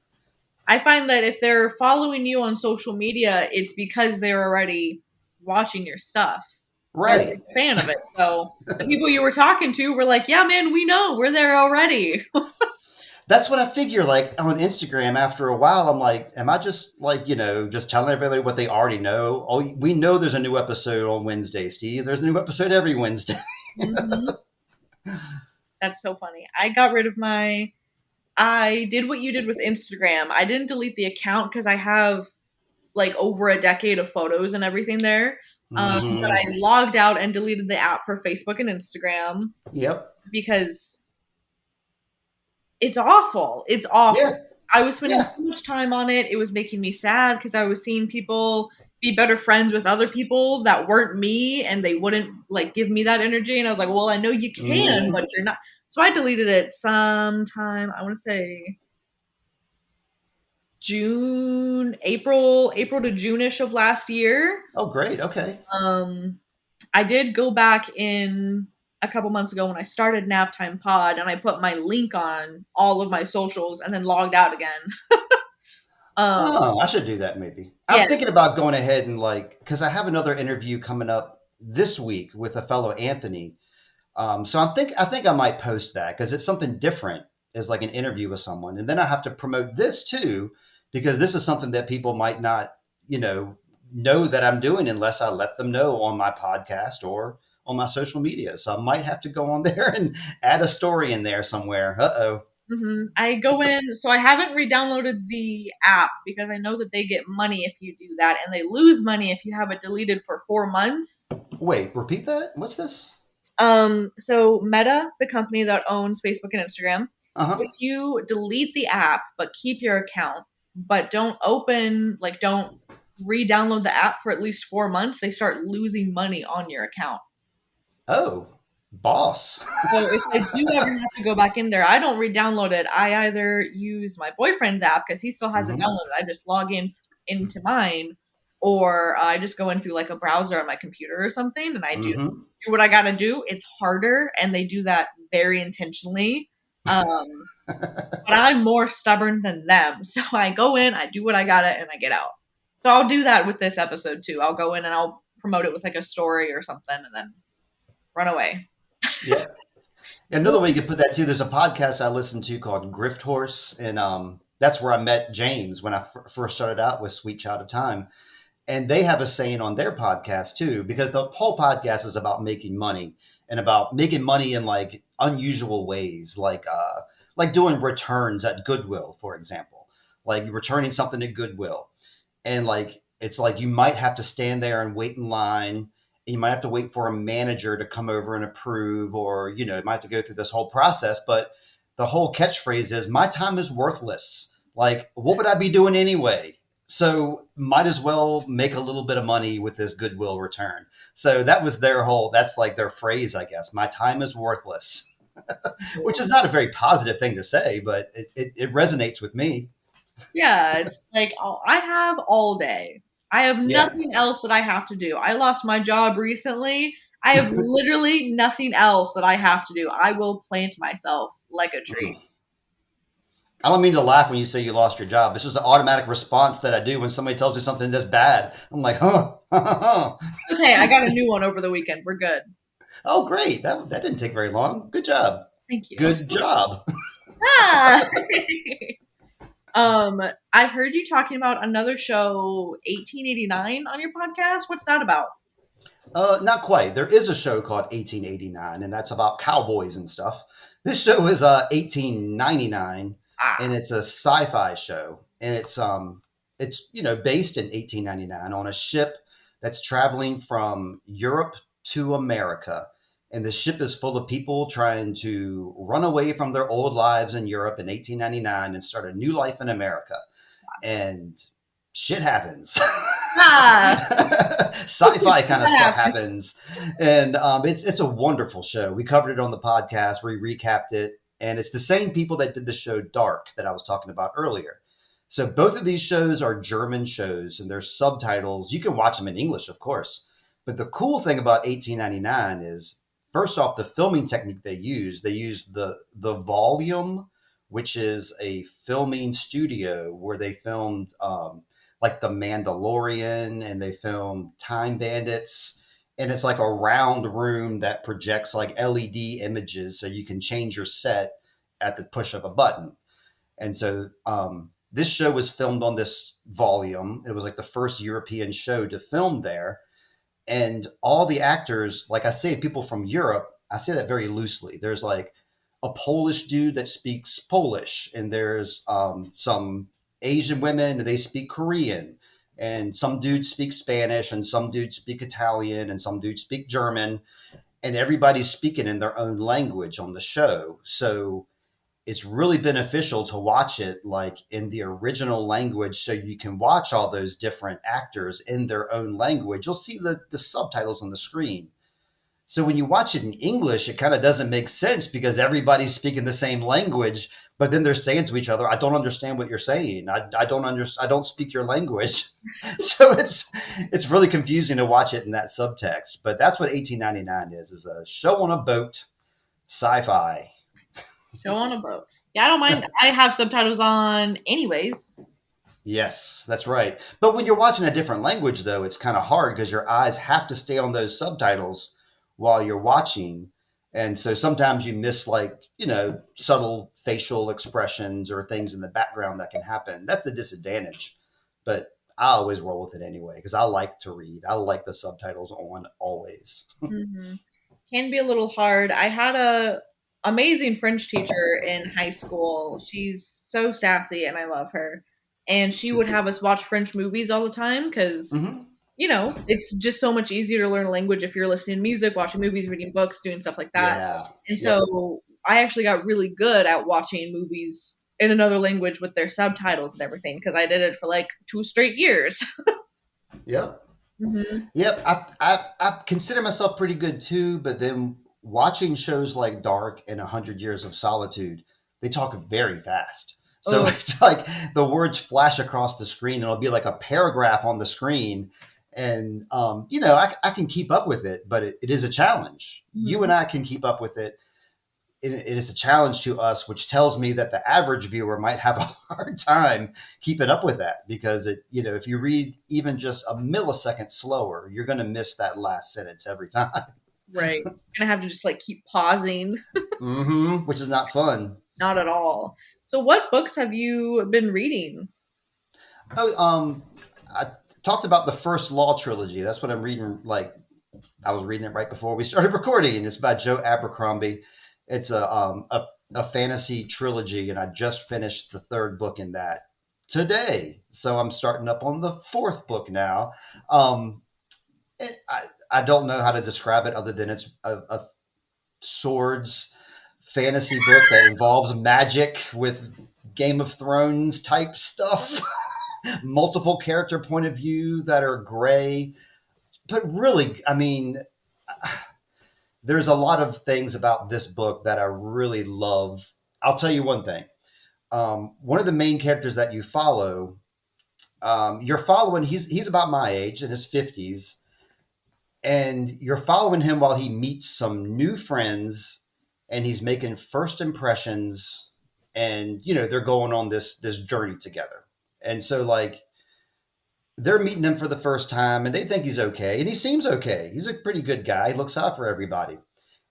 I find that if they're following you on social media, it's because they're already watching your stuff or they're Right. a fan of it. So the people you were talking to were like, "Yeah, man, we know we're there already." That's what I figure. Like on Instagram, after a while, I'm like, am I just like, just telling everybody what they already know? Oh, we know there's a new episode on Wednesday, Steve. There's a new episode every Wednesday. Hmm. That's so funny. I did what you did with Instagram. I didn't delete the account because I have like over a decade of photos and everything there. But I Hmm. logged out and deleted the app for Facebook and Instagram Yep. because it's awful. It's Yeah. awful. I was spending Yeah. too much time on it. It was making me sad because I was seeing people be better friends with other people that weren't me and they wouldn't like give me that energy. And I was like, well, I know you can, Hmm. but you're not. So I deleted it sometime, I want to say April to June-ish of last year. Oh, great. Okay. Um, I did go back in a couple months ago when I started Naptime Pod and I put my link on all of my socials and then logged out again. Um, Oh, I should do that maybe. yeah. I'm thinking about going ahead and like, because I have another interview coming up this week with a fellow Anthony. So I think I might post that because it's something different as like an interview with someone, and then I have to promote this too because this is something that people might not know that I'm doing unless I let them know on my podcast or on my social media. So I might have to go on there and add a story in there somewhere. Uh I go in, so I haven't re-downloaded the app because I know that they get money if you do that, and they lose money if you have it deleted for 4 months. oh. Wait, repeat that. What's this? So Meta, the company that owns Facebook and Instagram, Uh huh. if you delete the app but keep your account, but don't re-download the app for at least 4 months, they start losing money on your account. Oh, boss. So if I do ever have to go back in there, I don't re-download it. I either use my boyfriend's app because he still has it Hmm. downloaded. I just log in into mine, or I just go in through like a browser on my computer or something, and I Hmm. do what I gotta do. It's harder, and they do that very intentionally. Um, but I'm more stubborn than them, so I go in, I do what I gotta, and I get out. So I'll do that with this episode too. I'll go in and I'll promote it with like a story or something, and then run away. Yeah. Another way you could put that too. There's a podcast I listened to called Grift Horse, and that's where I met James when I first started out with Sweet Child of Time. And they have a saying on their podcast too, because the whole podcast is about making money and about making money in like unusual ways, like doing returns at Goodwill, for example, like returning something at Goodwill, and like it's like you might have to stand there and wait in line, and you might have to wait for a manager to come over and approve, or you might have to go through this whole process. But the whole catchphrase is my time is worthless. Like what would I be doing anyway? So might as well make a little bit of money with this Goodwill return. So that was their whole, that's like their phrase, I guess. My time is worthless, which is not a very positive thing to say, but it resonates with me. Yeah, it's like I have all day. I have Yeah. nothing else that I have to do. I lost my job recently. I have literally nothing else that I have to do. I will plant myself like a tree. I don't mean to laugh when you say you lost your job. It's just an automatic response that I do when somebody tells me something that's bad. I'm like, huh, huh. Okay, I got a new one over the weekend. We're good. Oh, great. That didn't take very long. Good job. Thank you. Good job. Ah! um, I heard you talking about another show, 1889, on your podcast. What's that about? Not quite. There is a show called 1889, and that's about cowboys and stuff. This show is 1899, and Ah, it's a sci-fi show, and it's based in 1899 on a ship that's traveling from Europe to America, and the ship is full of people trying to run away from their old lives in Europe in 1899 and start a new life in America. And shit happens. Ah, Sci-fi kind of that stuff happened. happens, and it's a wonderful show. We covered it on the podcast. We recapped it, and it's the same people that did the show Dark that I was talking about earlier. So both of these shows are German shows, and there's subtitles. You can watch them in English, of course. But the cool thing about 1899 is, first off, the filming technique they use. They use the volume, which is a filming studio where they filmed like The Mandalorian, and they filmed Time Bandits. And it's like a round room that projects like LED images so you can change your set at the push of a button. And so this show was filmed on this volume. It was like the first European show to film there. And all the actors, like I say, people from Europe, I say that very loosely. There's like a Polish dude that speaks Polish, and there's some Asian women that they speak Korean, and some dudes speak Spanish, and some dudes speak Italian, and some dudes speak German, and everybody's speaking in their own language on the show. So it's really beneficial to watch it like in the original language so you can watch all those different actors in their own language. You'll see the subtitles on the screen. So when you watch it in English, it kind of doesn't make sense because everybody's speaking the same language, but then they're saying to each other, I don't understand what you're saying. I don't understand. I don't speak your language. So it's really confusing to watch it in that subtext. But that's what 1899 is a show on a boat, sci-fi. Show on a boat. Yeah, I don't mind. I have subtitles on anyways. Yes, that's right. But when you're watching a different language, though, it's kind of hard because your eyes have to stay on those subtitles while you're watching. And so sometimes you miss, like, subtle facial expressions or things in the background that can happen. That's the disadvantage. But I always roll with it anyway because I like to read. I like the subtitles on always. Hmm. Can be a little hard. I had a amazing French teacher in high school. She's so sassy and I love her. And she would have us watch French movies all the time because, Hmm. it's just so much easier to learn a language if you're listening to music, watching movies, reading books, doing stuff like that. Yeah. And Yep. so I actually got really good at watching movies in another language with their subtitles and everything because I did it for like 2 straight years. Yep. Hmm. Yep, I consider myself pretty good too, but then watching shows like Dark and 100 Years of Solitude, they talk very fast. So Oh, it's like the words flash across the screen, and it'll be like a paragraph on the screen. And, I can keep up with it, but it is a challenge. You mhm. and I can keep up with it. It is a challenge to us, which tells me that the average viewer might have a hard time keeping up with that because if you read even just a millisecond slower, you're going to miss that last sentence every time. Right. Gonna have to just like keep pausing. Which is not fun. Not at all. So, what books have you been reading? Oh, I talked about the first Law trilogy. That's what I'm reading. Like I was reading it right before we started recording. It's by Joe Abercrombie. It's a fantasy trilogy, and I just finished the third book in that today. So I'm starting up on the fourth book now. Um, I don't know how to describe it other than it's a swords fantasy book that involves magic with Game of Thrones type stuff. Multiple character point of view that are gray. But really, I mean, there's a lot of things about this book that I really love. I'll tell you one thing. One of the main characters that you follow, you're following. He's about my age in his 50s, and you're following him while he meets some new friends, and he's making first impressions, and they're going on this journey together. And so like they're meeting him for the first time, and they think he's okay, and he seems okay. He's a pretty good guy. He looks out for everybody.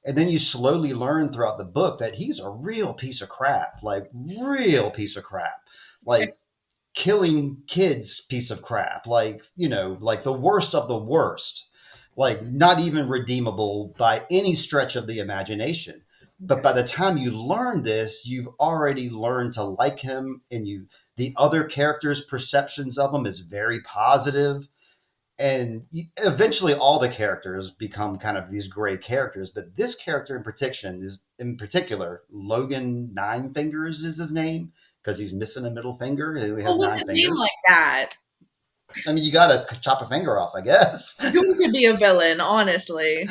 And then you slowly learn throughout the book that he's a real piece of crap, like real piece of crap, like killing kids piece of crap, like, like the worst of the worst, like not even redeemable by any stretch of the imagination. But Okay. by the time you learn this, you've already learned to like him, and the other characters' perceptions of him is very positive. And eventually all the characters become kind of these gray characters, but this character in particular, Logan Nine Fingers is his name because he's missing a middle finger. He has Well, with nine a name like fingers. that, I mean, you got to chop a finger off, I guess. who could be a villain, honestly?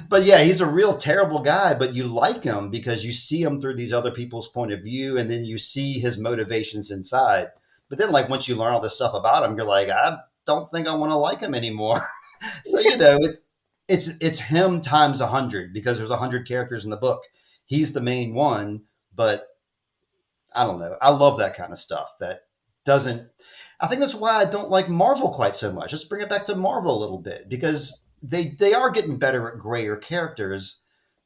But yeah, he's a real terrible guy, but you like him because you see him through these other people's point of view, and then you see his motivations inside. But then, like, once you learn all this stuff about him, you're like, I don't think I want to like him anymore. So it's him times 100 because there's 100 characters in the book. He's the main one, but I don't know. I love that kind of stuff. That doesn't. I think that's why I don't like Marvel quite so much. Let's bring it back to Marvel a little bit because they are getting better at grayer characters.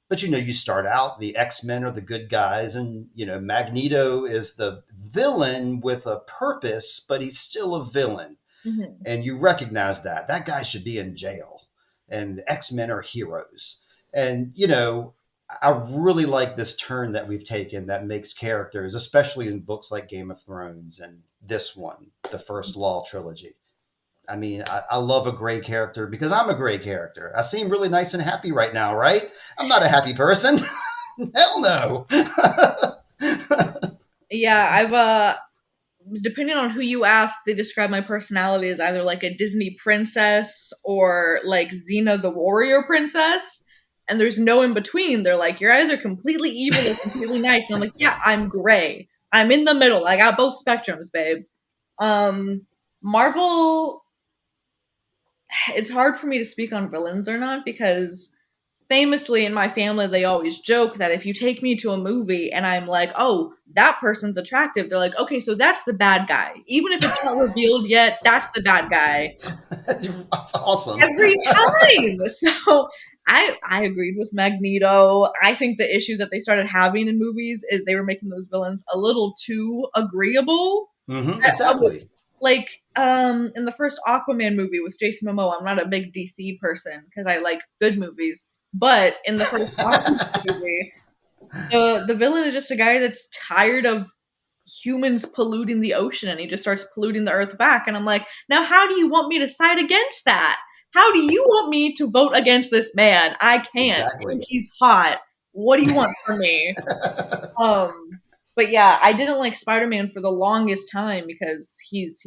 But you start out the X-Men are the good guys, and Magneto is the villain with a purpose, but he's still a villain, Hmm. and you recognize that guy should be in jail, and the X-Men are heroes, and I really like this turn that we've taken that makes characters, especially in books like Game of Thrones and this one, the First Law trilogy. I mean, I love a gray character because I'm a gray character. I seem really nice and happy right now, right? I'm not a happy person. Hell no. Yeah, depending on who you ask, they describe my personality as either like a Disney princess or like Xena the warrior princess. And there's no in between. They're like, you're either completely evil or completely nice. And I'm like, yeah, I'm gray. I'm in the middle. I got both spectrums, babe. Um, Marvel, it's hard for me to speak on villains or not because famously in my family they always joke that if you take me to a movie and I'm like, oh, that person's attractive, they're like, okay, so that's the bad guy, even if it's not revealed yet, that's the bad guy That's awesome. every time. So I agreed with Magneto. I think the issue that they started having in movies is they were making those villains a little too agreeable. Exactly. Like in the first Aquaman movie with Jason Momoa, I'm not a big DC person because I like good movies. But in the first Aquaman movie, the villain is just a guy that's tired of humans polluting the ocean and he just starts polluting the earth back. And I'm like, now how do you want me to side against that? How do you want me to vote against this man? I can't. And Exactly. he's hot. What do you want from me? But yeah, I didn't like Spider-Man for the longest time because he's,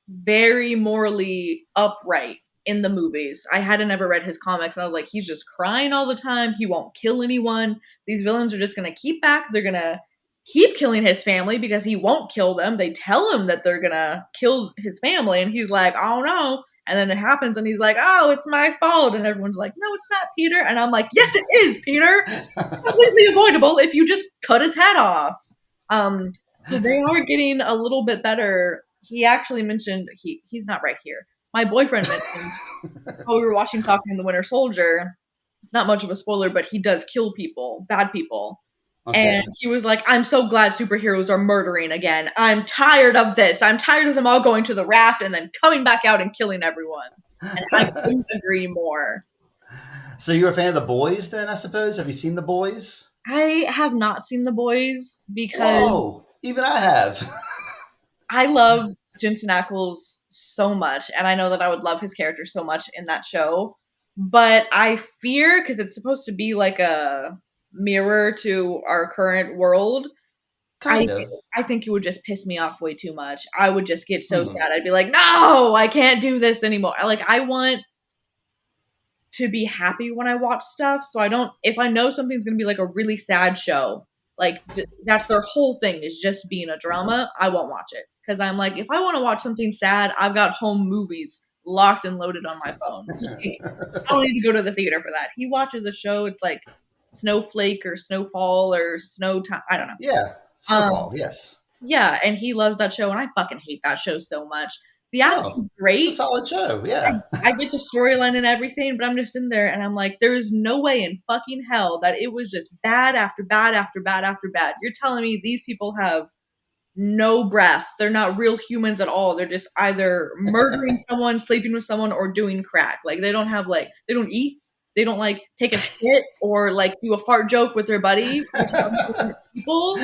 very morally upright in the movies. I hadn't ever read his comics and I was like, he's just crying all the time. He won't kill anyone. These villains are just going to keep back. They're going to keep killing his family because he won't kill them. They tell him that they're going to kill his family and he's like, "Oh no." And then it happens and he's like, "Oh, it's my fault." And everyone's like, "No, it's not, Peter." And I'm like, "Yes, it is, Peter. Completely avoidable if you just cut his head off." So they are getting a little bit better. He actually mentioned he's not right here. My boyfriend mentioned while we were watching Falcon and the Winter Soldier. It's not much of a spoiler, but he does kill people, bad people. And Okay. he was like, "I'm so glad superheroes are murdering again. I'm tired of this. I'm tired of them all going to the raft and then coming back out and killing everyone." And I couldn't agree more. So you're a fan of The Boys then, I suppose? Have you seen The Boys? I have not seen The Boys because Whoa. Even I have. I love Jensen Ackles so much, and I know that I would love his character so much in that show. But I fear because it's supposed to be like a mirror to our current world. I Kind of. I think it would just piss me off way too much. I would just get so Hmm. sad. I'd be like, "No, I can't do this anymore." I want to be happy when I watch stuff. So I don't, if I know something's going to be like a really sad show, like that's their whole thing is just being a drama, I won't watch it. Because I'm like, if I want to watch something sad, I've got home movies locked and loaded on my phone. I don't need to go to the theater for that. He watches a show, it's like Snowflake or Snowfall or Snow Time. I don't know. Yeah. Um, Snowfall, yes. yeah, and he loves that show, and I fucking hate that show so much. The Oh, acting's it's a great. solid show. I, Yeah. I get the storyline and everything, but I'm just in there and I'm like, there is no way in fucking hell that it was just bad after bad after bad after bad. You're telling me these people have no breath. They're not real humans at all. They're just either murdering someone, sleeping with someone, or doing crack. Like they don't have like they don't eat. They don't like take a shit or like do a fart joke with their buddy, which are people.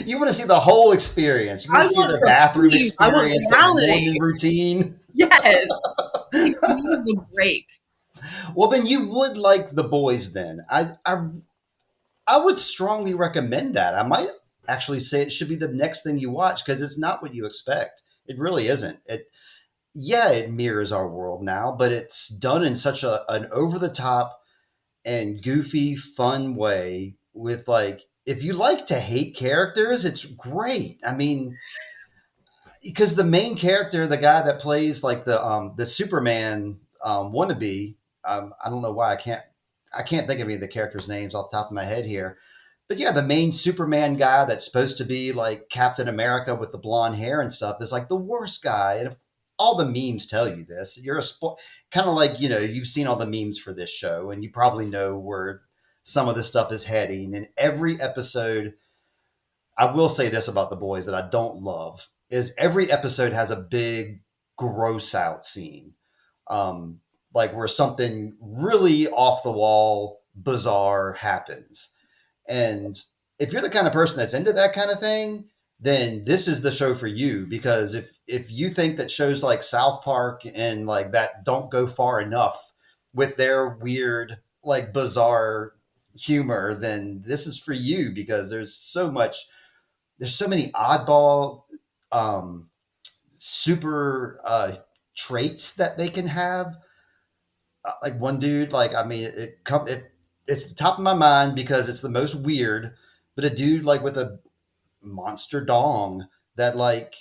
You want to see the whole experience. You want I to see want their bathroom perspective. I want experience, their morning reality. routine. Yes. I need a break. Well, then you would like The Boys. Then I would strongly recommend that. I might actually say it should be the next thing you watch because it's not what you expect. It really isn't. It mirrors our world now, but it's done in such an over the top and goofy, fun way. With like, if you like to hate characters, it's great. I mean, because the main character, the guy that plays like the Superman wannabe, I don't know why I can't think of any of the characters' names off the top of my head here. But yeah, the main Superman guy that's supposed to be like Captain America with the blonde hair and stuff is like the worst guy. And if all the memes tell you this, you're kind of like, you've seen all the memes for this show and you probably know where some of this stuff is heading. And every episode, I will say this about The Boys that I don't love is every episode has a big gross out scene. Um, like where something really off the wall, bizarre happens. And if you're the kind of person that's into that kind of thing, then this is the show for you because if you think that shows like South Park and like that don't go far enough with their weird like bizarre humor, then this is for you because there's so many oddball super traits that they can have. Like one dude, like I mean, it's the top of my mind because it's the most weird. But a dude like with a monster dong that like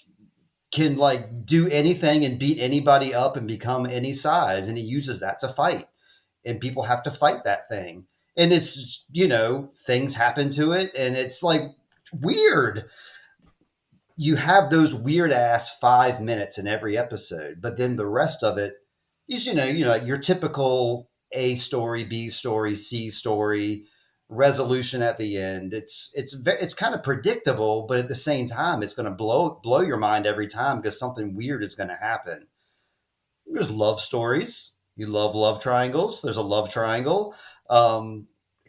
can like do anything and beat anybody up and become any size, and he uses that to fight, and people have to fight that thing, and it's things happen to it, and it's like weird. You have those weird ass 5 minutes in every episode, but then the rest of it is, your typical A story, B story, C story, resolution at the end. It's kind of predictable, but at the same time, it's going to blow your mind every time because something weird is going to happen. There's love stories. You love love triangles. There's a love triangle. A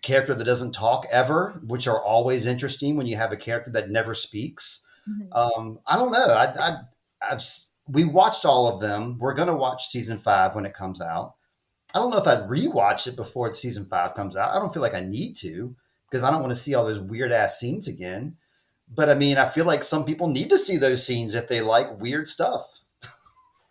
character that doesn't talk ever, which are always interesting when you have a character that never speaks. Mhm. I don't know. I've we watched all of them. We're gonna watch season 5 when it comes out. I don't know if I'd rewatch it before season 5 comes out. I don't feel like I need to because I don't want to see all those weird ass scenes again. But I mean, I feel like some people need to see those scenes if they like weird stuff.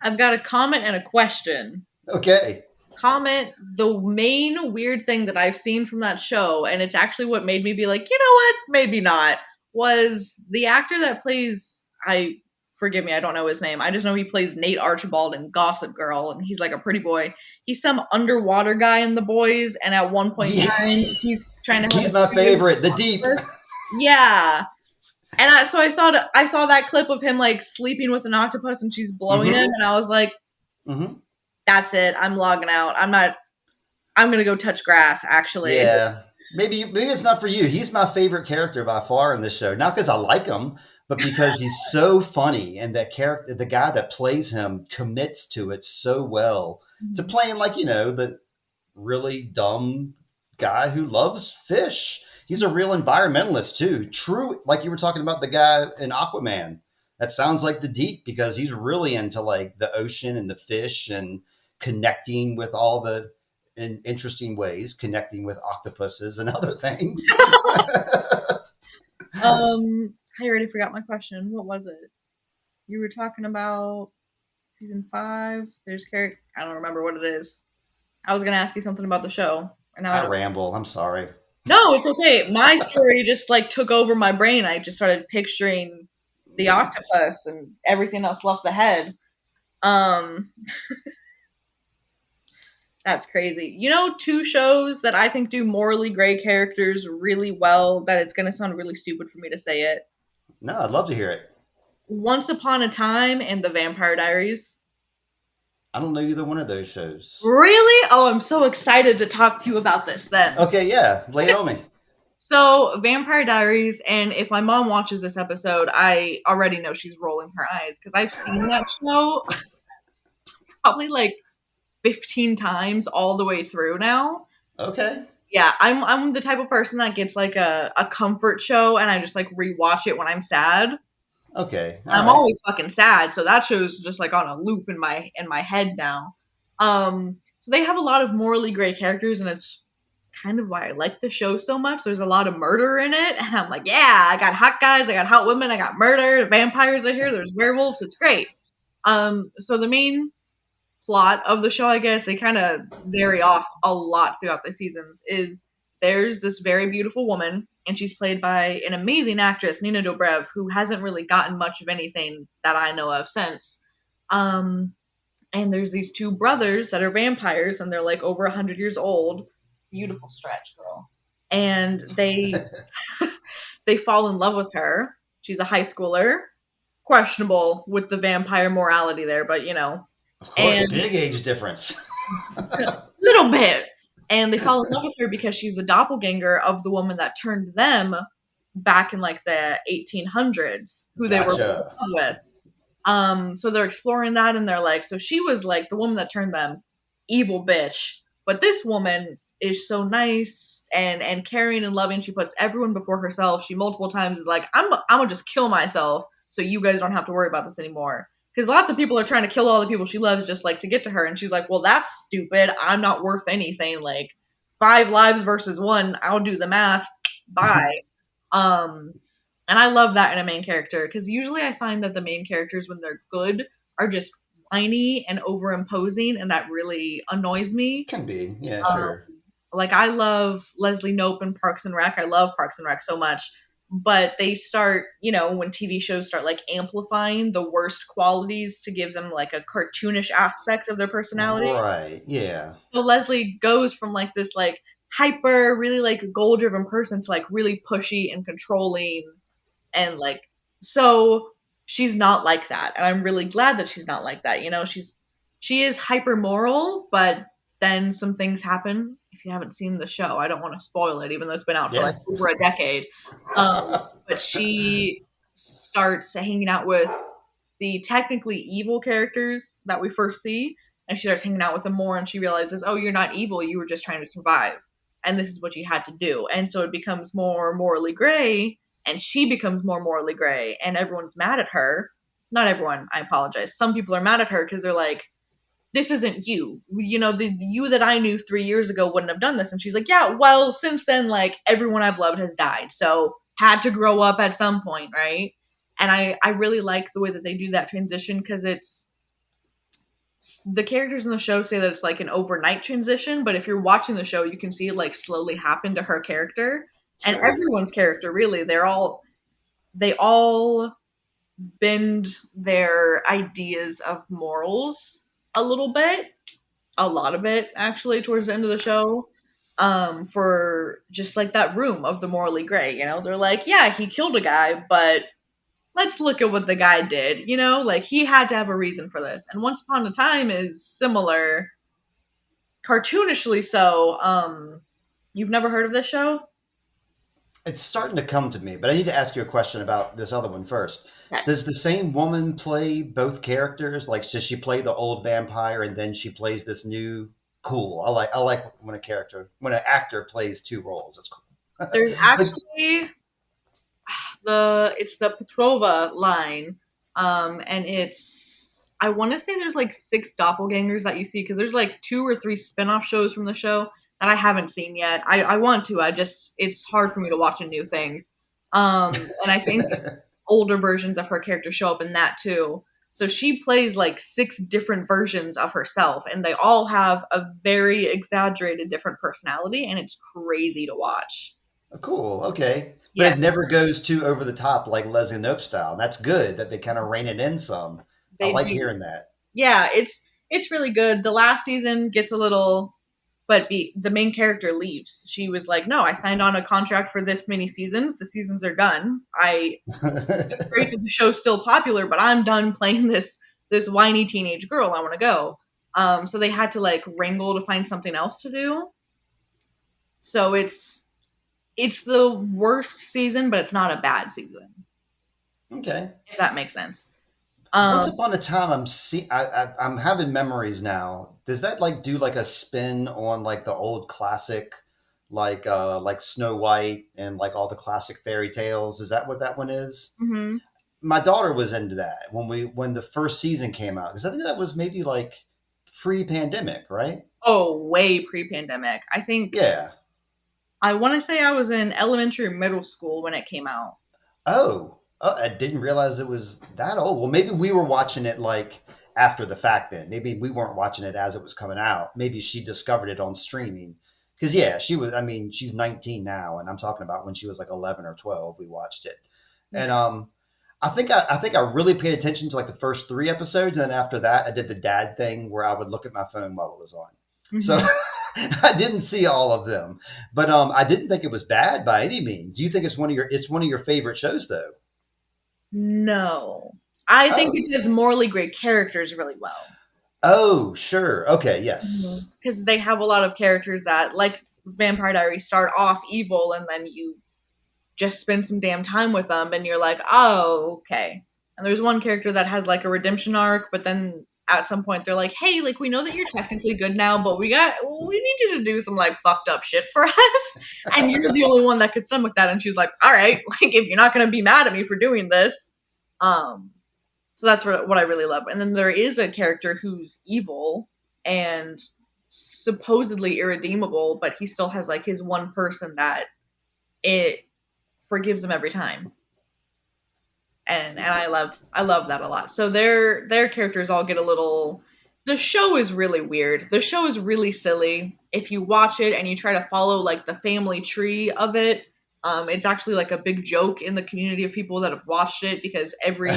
I've got a comment and a question. Okay. Comment the main weird thing that I've seen from that show, and it's actually what made me be like, you know what, maybe not, was the actor that plays, I forgive me, I don't know his name. I just know he plays Nate Archibald in Gossip Girl, and he's like a pretty boy. He's some underwater guy in The Boys, and at one point in Yeah. time, he's trying to have He's a my kid with favorite, the an deep. octopus. Yeah. And so I saw that clip of him like sleeping with an octopus and she's blowing him, Mm-hmm. and I was like, Mm-hmm. that's it. I'm logging out. I'm gonna go touch grass, actually. Yeah. Maybe it's not for you. He's my favorite character by far in this show. Not because I like him, but because he's so funny and that character, the guy that plays him, commits to it so well to Mhm. playing like the really dumb guy who loves fish. He's a real environmentalist too. True, like you were talking about the guy in Aquaman. That sounds like the deep because he's really into like the ocean and the fish and connecting with all the in interesting ways, connecting with octopuses and other things. I already forgot my question. What was it? You were talking about season 5. There's character. I don't remember what it is. I was gonna ask you something about the show, and now I I don't. ramble. I'm sorry. No, it's okay. My story just like took over my brain. I just started picturing the octopus and everything else left the head. Um, that's crazy. You know, two shows that I think do morally gray characters really well. That it's gonna sound really stupid for me to say it. No, I'd love to hear it. Once Upon a Time and The Vampire Diaries. I don't know either one of those shows. Really? Oh, I'm so excited to talk to you about this then. Okay, yeah, lay it on me. So, Vampire Diaries, and if my mom watches this episode, I already know she's rolling her eyes because I've seen that show probably like 15 times all the way through now. Okay. Yeah, I'm the type of person that gets like a comfort show and I just like rewatch it when I'm sad. Okay, all I'm right. always fucking sad, so that show's just like on a loop in my head now. So they have a lot of morally gray characters, and it's kind of why I like the show so much. There's a lot of murder in it, and I'm like, yeah, I got hot guys, I got hot women, I got murder, the vampires are here, there's werewolves, it's great. So the main plot of the show, I guess, they kind of vary off a lot throughout the seasons, is there's this very beautiful woman, and she's played by an amazing actress, Nina Dobrev, who hasn't really gotten much of anything that I know of since. Um, and there's these two brothers that are vampires, and they're like over 100 years old. Beautiful stretch, girl. And they fall in love with her. She's a high schooler, questionable with the vampire morality there, but you know. Of course, And big age difference. little bit. And they fall in love with her because she's a doppelganger of the woman that turned them back in like the 1800s, who they were in Gotcha. love with. So they're exploring that and they're like, so she was like the woman that turned them evil bitch, but this woman is so nice and caring and loving. She puts everyone before herself. She multiple times is like, I'm gonna just kill myself so you guys don't have to worry about this anymore. Because lots of people are trying to kill all the people she loves just like to get to her, and she's like, well, that's stupid. I'm not worth anything. Like 5 lives versus one. I'll do the math. Bye. Um, and I love that in a main character because usually I find that the main characters, when they're good, are just whiny and over imposing, and that really annoys me. Can be, yeah, Um, sure. like I love Leslie Knope in Parks and Rec. I love Parks and Rec so much, but they start, you know, when TV shows start like amplifying the worst qualities to give them like a cartoonish aspect of their personality. Right, yeah. So Leslie goes from like this like hyper, really like goal driven person to like really pushy and controlling and like so she's not like that, and I'm really glad that she's not like that. You know, she is hyper moral, but then some things happen. If you haven't seen the show, I don't want to spoil it, even though it's been out for like Yeah. over a decade. But she starts hanging out with the technically evil characters that we first see, and she starts hanging out with them more, and she realizes, oh, you're not evil, you were just trying to survive, and this is what you had to do. And so it becomes more morally gray, and she becomes more morally gray, and everyone's mad at her. Not everyone, I apologize. Some people are mad at her because they're like, this isn't you. You know, the you that I knew 3 years ago wouldn't have done this. And she's like, yeah, well, since then, like, everyone I've loved has died. So had to grow up at some point, right? And I really like the way that they do that transition because it's the characters in the show say that it's like an overnight transition, but if you're watching the show, you can see it like slowly happen to her character and Sure. everyone's character. Really, they all bend their ideas of morals a little bit, a lot of it actually towards the end of the show. For just like that room of the morally gray, you know, they're like, yeah, he killed a guy, but let's look at what the guy did, you know, like he had to have a reason for this. And Once Upon a Time is similar, cartoonishly so. You've never heard of this show? It's starting to come to me, but I need to ask you a question about this other one first. Okay. Does the same woman play both characters? Like, does she play the old vampire and then she plays this new? Cool. I like when an actor plays two roles. It's cool. There's But actually the Petrova line, and it's I want to say there's like 6 doppelgangers that you see because there's like 2 or 3 spin-off shows from the show that I haven't seen yet. I want to. I just it's hard for me to watch a new thing. And I think older versions of her character show up in that too. So she plays like 6 different versions of herself, and they all have a very exaggerated different personality, and it's crazy to watch. cool. Okay. But Yeah, it never goes too over the top like Leslie Knope style. That's good that they kind of rein it in some. I they like do. hearing that. Yeah, it's really good. The last season gets a little, but the main character leaves. She was like, "No, I signed on a contract for this many seasons. The seasons are done. It's great that the show's still popular, but I'm done playing this whiny teenage girl. I want to go." So they had to like wrangle to find something else to do. So it's the worst season, but it's not a bad season. Okay. If that makes sense. Once Um, upon a time, I'm having memories now. Does that like do like a spin on like the old classic like Snow White and like all the classic fairy tales. Is that what that one is? Hmm. My daughter was into that when the first season came out because I think that was maybe like pre-pandemic, right? Oh, way pre-pandemic. I think Yeah. I want to say I was in elementary or middle school when it came out. Oh, I didn't realize it was that old. Well, maybe we were watching it like after the fact then. Maybe we weren't watching it as it was coming out. Maybe she discovered it on streaming. Because, yeah, she was, I mean, she's 19 now, and I'm talking about when she was like 11 or 12, we watched it. And Yeah. I think I really paid attention to like the first three episodes. And then after that, I did the dad thing where I would look at my phone while it was on. So Hmm. I didn't see all of them, but I didn't think it was bad by any means. Do you think it's one of your favorite shows though? No. I think Oh, it does morally great characters really well. oh, sure, okay, yes. Because they have a lot of characters that, like Vampire Diaries, start off evil and then you just spend some damn time with them and you're like, oh, okay. And there's one character that has like a redemption arc, but then at some point they're like, hey, like we know that you're technically good now, but we need you to do some like fucked up shit for us. And you're the only one that could stomach that. And she's like, all right, like if you're not gonna be mad at me for doing this. Um so that's what I really love. And then there is a character who's evil and supposedly irredeemable, but he still has like his one person that it forgives him every time. And I love that a lot. So their characters all get a little. The show is really weird. The show is really silly. If you watch it and you try to follow like the family tree of it, it's actually like a big joke in the community of people that have watched it because every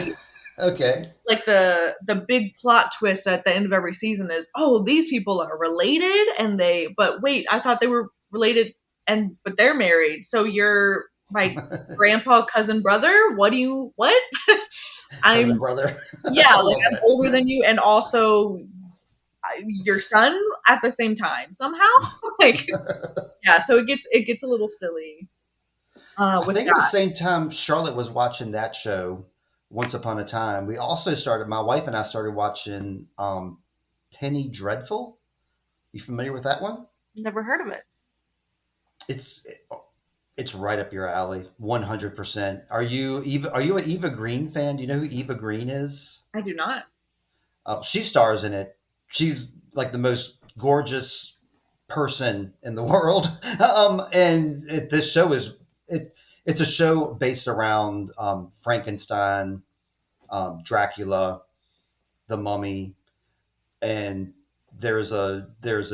Okay. like the big plot twist at the end of every season is, oh, these people are related and they but wait, I thought they were related and but they're married, so you're my grandpa cousin brother, what Cousin I'm brother. yeah, I like love I'm that. older than you and also your son at the same time somehow. Like yeah, so it gets a little silly I with think at the that. same time Charlotte was watching that show Once Upon a Time. We also started my wife and I started watching Penny Dreadful. You familiar with that one? Never heard of it. It's it's right up your alley, 100%. Are you an Eva Green fan? Do you know who Eva Green is? I do not. She stars in it. She's like the most gorgeous person in the world. This show is it. It's a show based around Frankenstein, Dracula, the Mummy, and there's a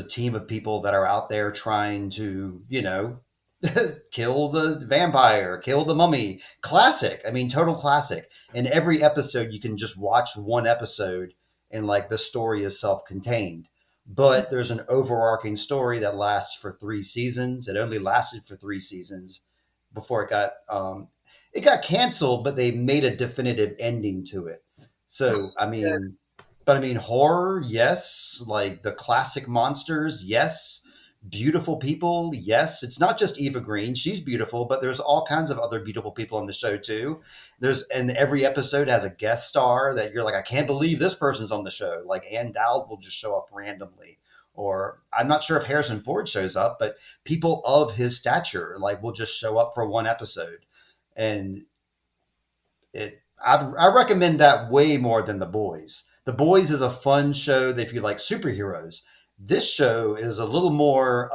team of people that are out there trying to kill the vampire, kill the mummy. Classic. I mean, total classic. And every episode you can just watch one episode and like the story is self-contained. But there's an overarching story that lasts for 3 seasons. It only lasted for 3 seasons before it got canceled, but they made a definitive ending to it. So I mean horror, yes, like the classic monsters, yes, beautiful people, yes. It's not just Eva Green, she's beautiful, but there's all kinds of other beautiful people on the show too. And every episode has a guest star that you're like, I can't believe this person's on the show. Like Ann Dowd will just show up randomly. Or I'm not sure if Harrison Ford shows up, but people of his stature like will just show up for one episode. And I recommend that way more than The Boys. The Boys is a fun show that if you like superheroes. This show is a little more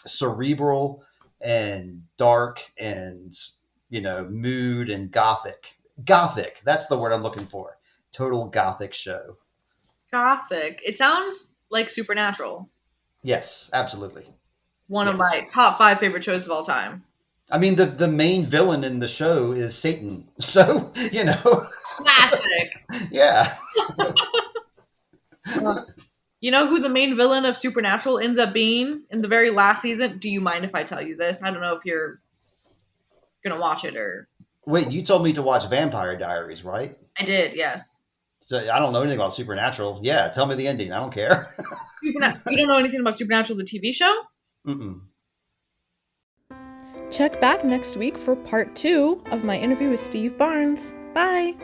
cerebral and dark and mood and gothic. Gothic. That's the word I'm looking for. Total gothic show. Gothic. It sounds like Supernatural. Yes, absolutely. One of my Yes. top five favorite shows of all time. I mean the main villain in the show is Satan. So, Classic. yeah. Uh, you know who the main villain of Supernatural ends up being in the very last season? Do you mind if I tell you this? I don't know if you're gonna watch it or. Wait, you told me to watch Vampire Diaries, right? I did, yes. So I don't know anything about Supernatural. Yeah, tell me the ending. I don't care. You don't know anything about Supernatural, the TV show? Mm-mm. Check back next week for part 2 of my interview with Steve Barnes. Bye!